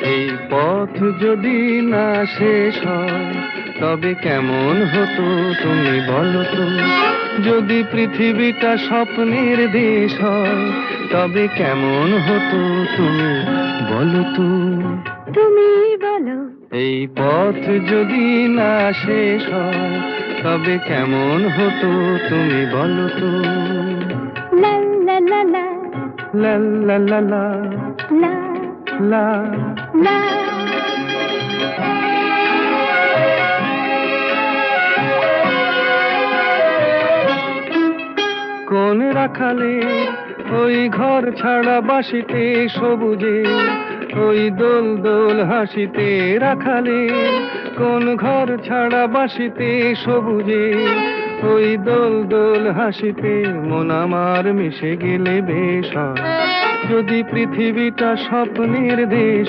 এই পথ যদি না শেষ হয় তবে কেমন হতো তুমি বলো তো। যদি পৃথিবীটা স্বপ্নের দেশ হয় তবে কেমন হতো তুমি বলো তো। তুমি বলো। এই পথ যদি না শেষ হয় তবে কেমন হতো তুমি বলো তো। লা লা লা লা লা লা লা লা লা লা। লা। কোন রাখালে ওই ঘর ছাড়া বাসিতে সবুজে ওই দোল দোল হাসিতে রাখালে কোন ঘর ছাড়া বাসিতে সবুজে ওই দোল দোল হাসিতে মন আমার মিশে গেলে বেশ হয়। যদি পৃথিবীটা স্বপ্নের দেশ